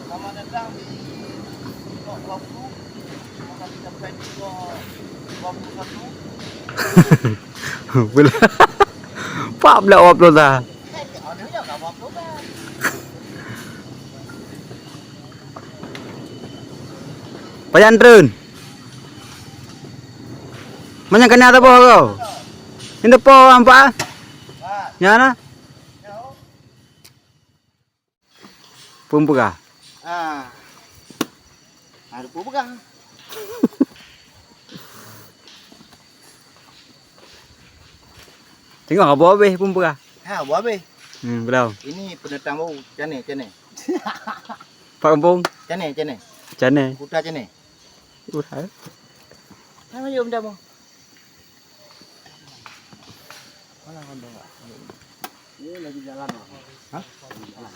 Selamat datang di Blok 20. Semoga kita sampai di Blok 21. Bila Pak pula upload dah. Ada je kat 20 kan. Payan trơn. Mana kena apa kau? Ini po apa? Ha, Nyana? jauh. Pumpuka. Ha. Ada pun pegang. Tengok apa habis pumpuka. Ha, buat habis. Belum. Ini pendatang baru. Macam ni. Pak kampung. Macam ni. Macam mana? Putar macam ni. Udah. Ha, mari benda bang. Mana kau dah? Ini lagi jalan. Ha? Lagi jalan.